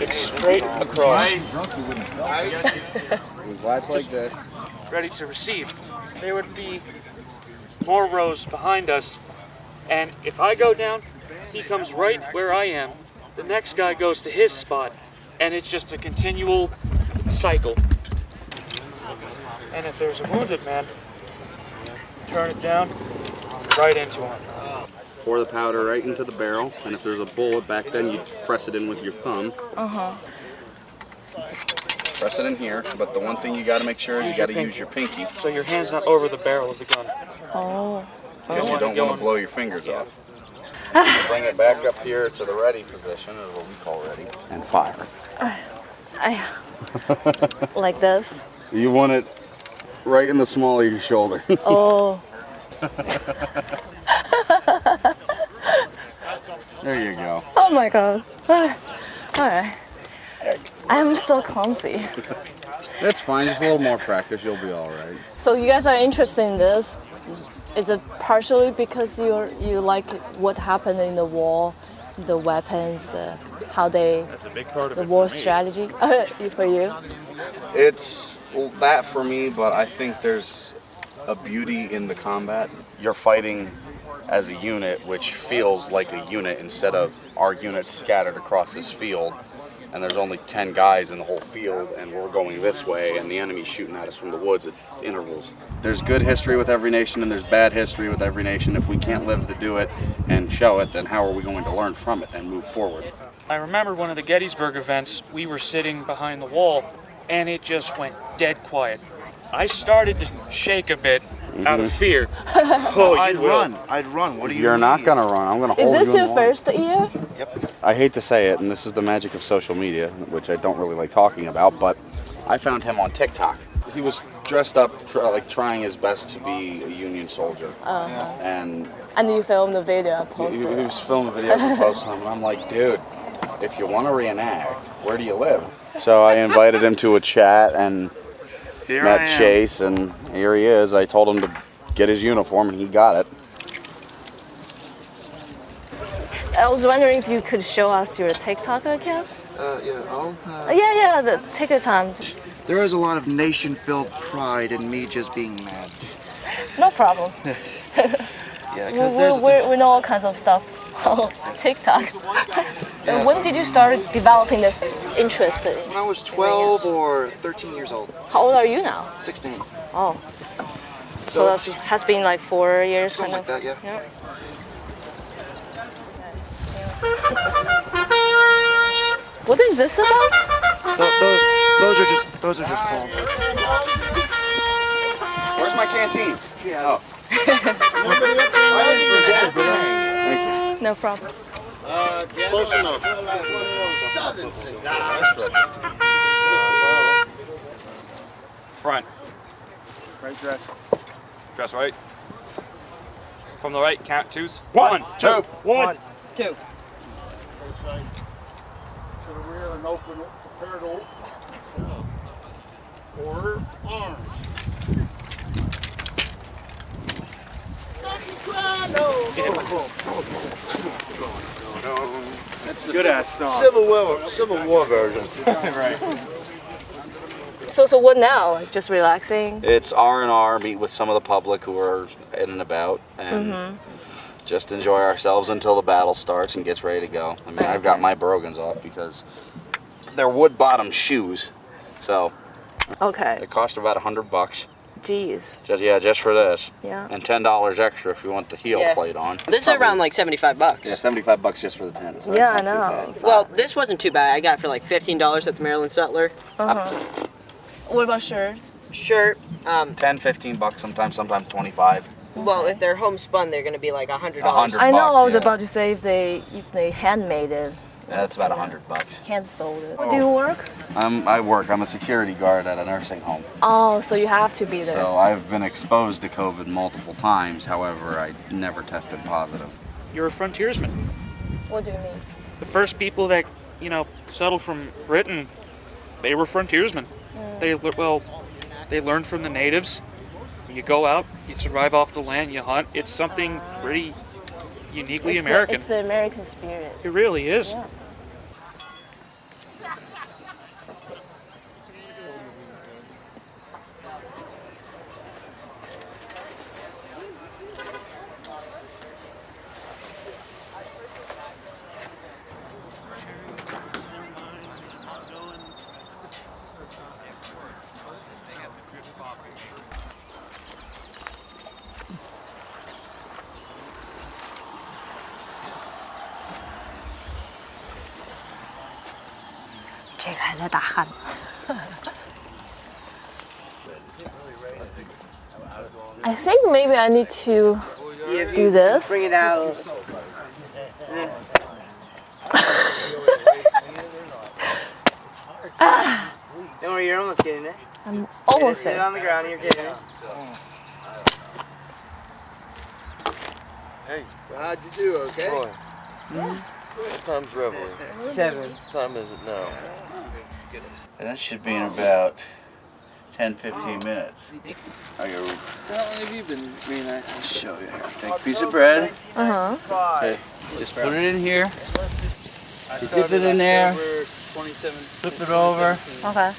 It's straight across. Watch like this. Ready to receive. There would be more rows behind us, and if I go down, he comes right where I am. The next guy goes to his spot, and it's just a continual cycle. And if there's a wounded man, turn it down, right into him. Pour the powder right into the barrel, and if there's a bullet back then, you press it in with your thumb. Press it in here, but the one thing you got to make sure is you got to use your pinky. So your hand's not over the barrel of the gun. Oh. Because you don't want to blow your fingers off. Bring it back up here to the ready position, is what we call ready, and fire. Like this? You want it right in the small of your shoulder. Oh. There you go. Oh my god. Alright. I'm so clumsy. That's fine, just a little more practice, you'll be alright. So you guys are interested in this. Is it partially because you like what happened in the war, the weapons, how they, That's a big part of the it war for me. strategy for you? It's that for me, but I think there's a beauty in the combat. You're fighting as a unit, which feels like a unit instead of our units scattered across this field. And there's only 10 guys in the whole field, and we're going this way, and the enemy's shooting at us from the woods at intervals. There's good history with every nation, and there's bad history with every nation. If we can't live to do it and show it, then how are we going to learn from it and move forward? I remember one of the Gettysburg events, we were sitting behind the wall, and it just went dead quiet. I started to shake a bit out of fear. Oh, I'd run. What do you You're mean? not gonna run. I'm gonna hold you. Is this your first year? Yep. I hate to say it, and this is the magic of social media, which I don't really like talking about, but I found him on TikTok. He was dressed up, trying his best to be a Union soldier. And you filmed the video and he posted it. was filming videos and posting them, and I'm like, dude, if you want to reenact, where do you live? So I invited him to a chat and met Chase, and here he is. I told him to get his uniform, and he got it. I was wondering if you could show us your TikTok account? Take your time. There is a lot of nation-filled pride in me just being mad. No problem. Yeah, because we know all kinds of stuff on TikTok. And when did you start developing this interest? when I was 12 or 13 years old. How old are you now? 16. Oh. So that has been like 4 years? Something like that, yeah. What is this about? Those are just calls. Where's my canteen? Yeah. No problem. Close enough. Front. Right dress. Dress right. From the right, count twos. 1, 2, 1, 2. To the rear and open up the pedal. Order arms. That's a good ass song. Civil War version. Right. So what now? Like just relaxing? It's R&R, meet with some of the public who are in and about, and just enjoy ourselves until the battle starts and gets ready to go. I mean, I've got my brogans off because they're wood-bottom shoes, so Okay. they cost about $100. Jeez. Just for this. Yeah. And $10 extra if you want the heel plate on. This is around like $75. Yeah, $75 just for the tent. So Yeah, I that's not too know. bad. Well, this wasn't too bad. I got it for like $15 at the Maryland Sutler. What about shirts? Shirt. 10, $15 sometimes 25. Well, if they're homespun, they're going to be like $100. $100. I know. I was yeah. about to say if they handmade it, That's about $100. hand sold it. What do you work? I work. I'm a security guard at a nursing home. Oh, so you have to be there. So I've been exposed to COVID multiple times. However, I never tested positive. You're a frontiersman. What do you mean? The first people that, settled from Britain, they were frontiersmen. They learned from the natives. You go out, you survive off the land, you hunt. It's something pretty uniquely American. It's the American spirit. It really is. Yeah. 这个还在打鼾。I think maybe I need to do this. Bring it out. Don't worry, you're almost getting it. I'm almost Get it there. on the ground, you're getting it. Hey, so how'd you do, okay? Troy, what time's Reveille? 7. What time is it now? And that should be in about 10-15 minutes. How long have you been reenacting? I'll show you here. Take a piece of bread. Okay, just put it in here. You dip it in there. Flip it over. Okay.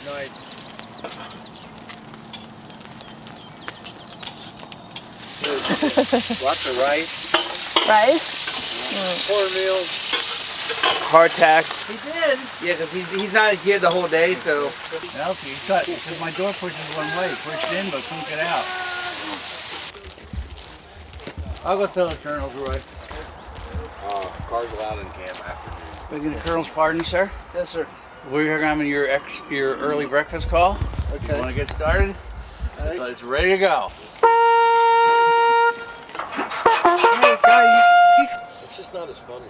Lots of rice. Rice? Cornmeal. Hardtack. He did. Yeah, because he's not here the whole day, so. Well, you cut, because my door pushes one way. Push it in, but couldn't get out. I'll go tell the colonels, Roy. Cars allowed in camp after. Making the colonel's pardon, sir. Yes, sir. We're having your early breakfast call. Okay. You want to get started? All So it's ready to go. It's just not as fun.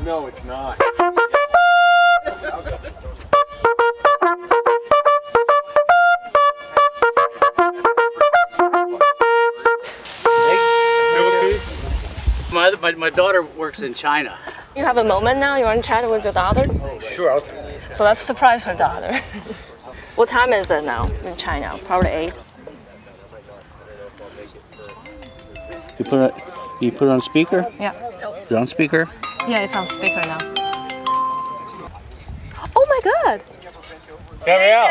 No, it's not. My daughter works in China. You have a moment now? You want to chat with your daughter? Sure. So let's surprise her daughter. What time is it now in China? Probably 8. You put it on speaker? Yeah. Is it on speaker? Yeah, it's on speaker now. Oh my god! Gabrielle.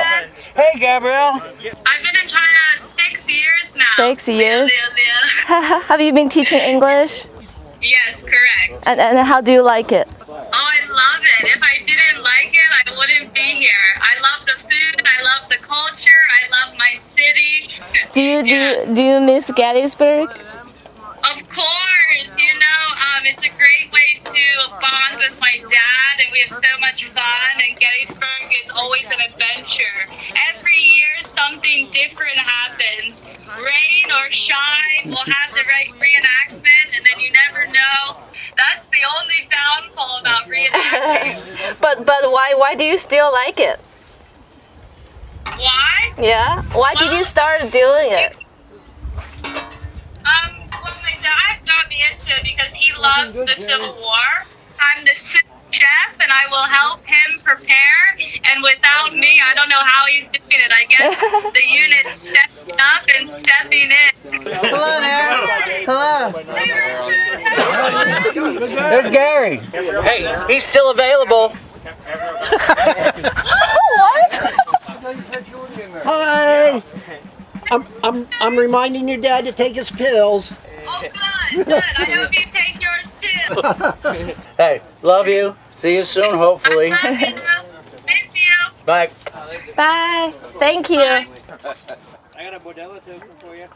Hey, Gabrielle. I've been in China 6 years now. 6 years? Yeah. Have you been teaching English? Yes, correct. And how do you like it? Oh, I love it. If I didn't like it, I wouldn't be here. I love the food. I love the culture. I love my city. Do you miss Gettysburg? Of course, it's a great way to bond with my dad, and we have so much fun. And Gettysburg is always an adventure. Every year, something different happens. Rain or shine, we'll have the right reenactment, and then you never know. That's the only downfall about reenacting. But why do you still like it? Why? Yeah? Why did you start doing it? Well, my dad got me into it because he loves the Civil War. I'm the chef, and I will help him prepare. And without me, I don't know how he's doing it. I guess the unit's stepping up and stepping in. Hello there. Hello. There's Gary. Hey, he's still available. What? Hi. I'm reminding your dad to take his pills. Oh, good, good. I hope you take yours too. Hey, love you. See you soon, hopefully. I love you. Miss you. Bye. Bye. Thank you. Bye. I got a Modelo token for you.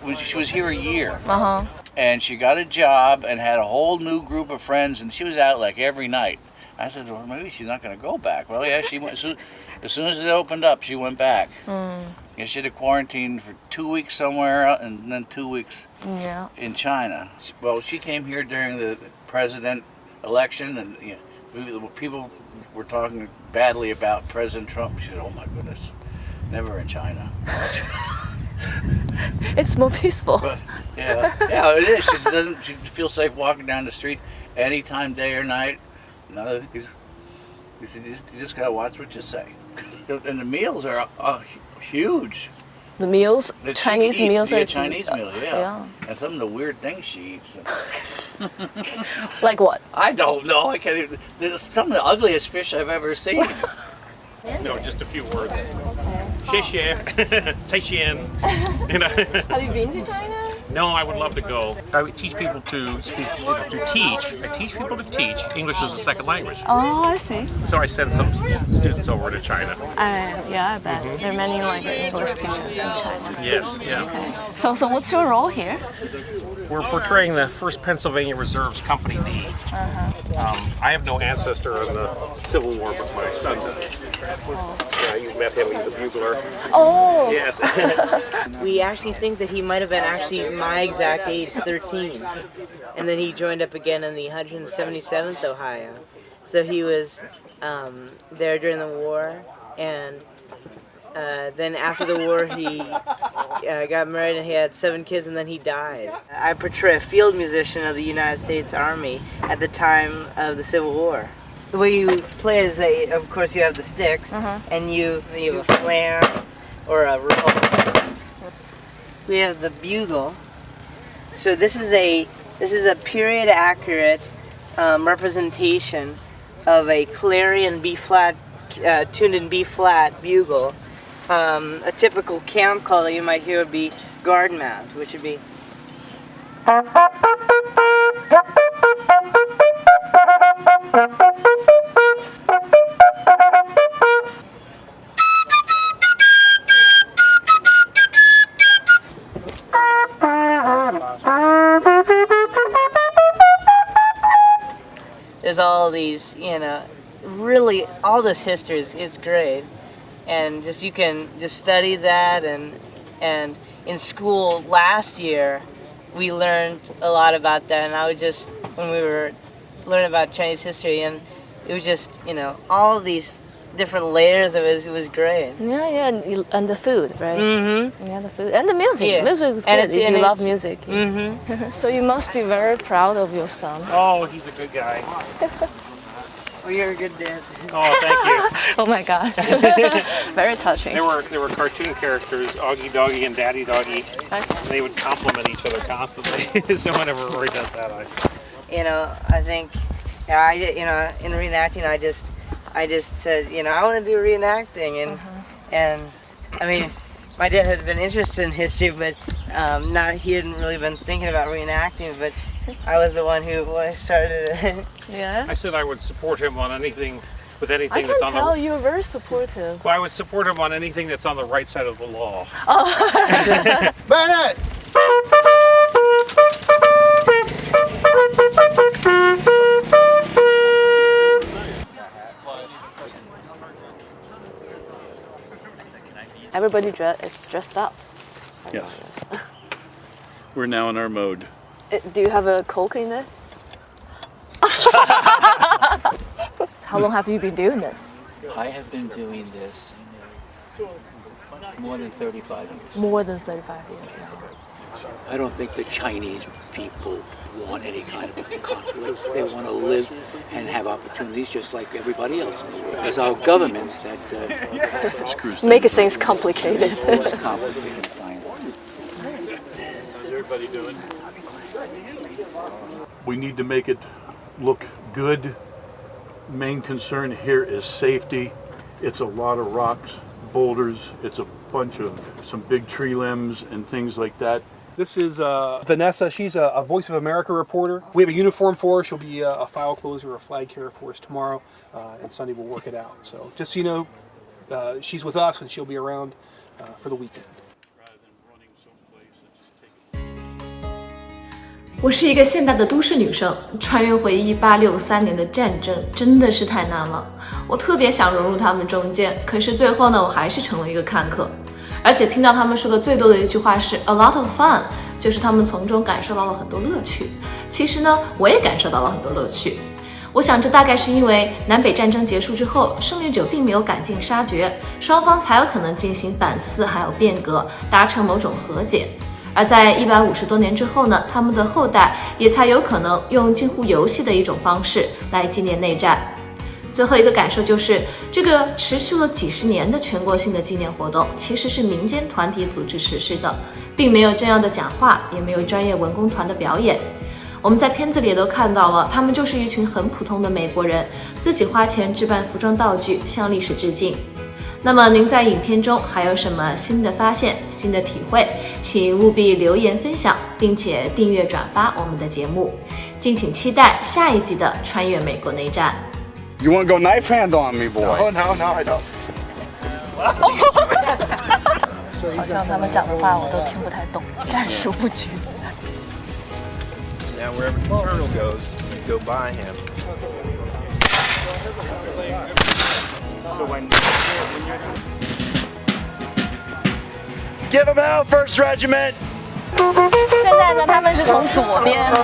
When she was here a year, Uh-huh. and she got a job and had a whole new group of friends, and she was out like every night. I said, well, maybe she's not going to go back. Well, yeah, she went. As soon as it opened up, she went back. Yeah, she had to quarantine for 2 weeks somewhere, and then 2 weeks Yeah. in China. Well, she came here during the president election, and people were talking badly about President Trump. She said, "Oh my goodness, never in China." It's more peaceful. But yeah, it is. She feel safe walking down the street anytime, day or night. No, because you just gotta watch what you say. And the meals are huge. The meals, That she Chinese eats. meals Yeah, are Chinese meals, yeah. Yeah. And some of the weird things she eats. Like what? I don't know. I can't even. There's some of the ugliest fish I've ever seen. No, just a few words. 谢谢，再见. Have you been to China? No, I would love to go. I would teach people to speak, to teach. I teach people to teach English as a second language. Oh, I see. So I send some students over to China. Yeah, I bet. There are many like English teachers in China. Yes, yeah. Okay. So what's your role here? we're portraying the 1st Pennsylvania Reserve's Company D. I have no ancestor in the Civil War, but my son does. Yeah, you met him, he's the bugler. Oh! Yes. We actually think that he might have been actually my exact age, 13. And then he joined up again in the 177th Ohio. So he was there during the war, and then after the war he got married and he had 7 kids, and then he died. I portray a field musician of the United States Army at the time of the Civil War. The way you play is, of course, you have the sticks, and you have a flam or a roll. We have the bugle. So this is a period accurate representation of a clarion B flat tuned in B flat bugle. A typical camp call that you might hear would be guard mount, which would be. There's all these, really all this history it's great, and just you can just study that, and in school last year we learned a lot about that, and I would just when we were learning about Chinese history, and it was just all of these different layers of it. It was great. Yeah, and the food, right? Yeah, the food and the music. Yeah. Music is good if you love music. So you must be very proud of your son. Oh, he's a good guy. Well, you're a good dad. Oh, thank you. Oh my God. Very touching. There were cartoon characters, Augie Doggy and Daddy Doggy. Okay. And they would compliment each other constantly. So whenever Roy does that, I think, in reenacting, I just said, I want to do reenacting, and I mean, my dad had been interested in history, but he hadn't really been thinking about reenacting, but I was the one who started it. Yeah. I said I would support him on anything that's on the. I can tell you're very supportive. Well, I would support him on anything that's on the right side of the law. Oh. Bennett! Everybody is dressed up. Yes. We're now in our mode. Do you have a Coke in there? How long have you been doing this? I have been doing this more than 35 years. More than 35 years now. I don't think the Chinese people want any kind of conflict. They want to live and have opportunities just like everybody else in the world. It's our governments that make things complicated. It's complicated. How's everybody doing? We need to make it look good. Main concern here is safety. It's a lot of rocks, boulders. It's a bunch of some big tree limbs and things like that. This is Vanessa. She's a Voice of America reporter. We have a uniform for her. She'll be a file closer or a flag carrier for us tomorrow, and Sunday we'll work it out. So just so you know, she's with us and she'll be around for the weekend. 我是一个现代的都市女生，穿越回1863年的战争真的是太难了。我特别想融入他们中间，可是最后呢，我还是成了一个看客。而且听到他们说的最多的一句话是 a lot of fun， 就是他们从中感受到了很多乐趣。其实呢，我也感受到了很多乐趣。我想这大概是因为南北战争结束之后，胜利者并没有赶尽杀绝，双方才有可能进行反思，还有变革，达成某种和解。而在150多年之后呢，他们的后代也才有可能用近乎游戏的一种方式来纪念内战。最后一个感受就是，这个持续了几十年的全国性的纪念活动，其实是民间团体组织实施的，并没有这样的讲话，也没有专业文工团的表演。我们在片子里也都看到了，他们就是一群很普通的美国人，自己花钱置办服装道具，向历史致敬。那么您在影片中还有什么新的发现、新的体会？请务必留言分享，并且订阅转发我们的节目。敬请期待下一集的穿越美国内战。You want to go knife hand on me, boy? No, I don't. 好像他们讲的话我都听不太懂，战术不局。Now wherever the colonel goes, you go by him. So when you're Give him hell, 1st Regiment. 现在呢，他们是从左边突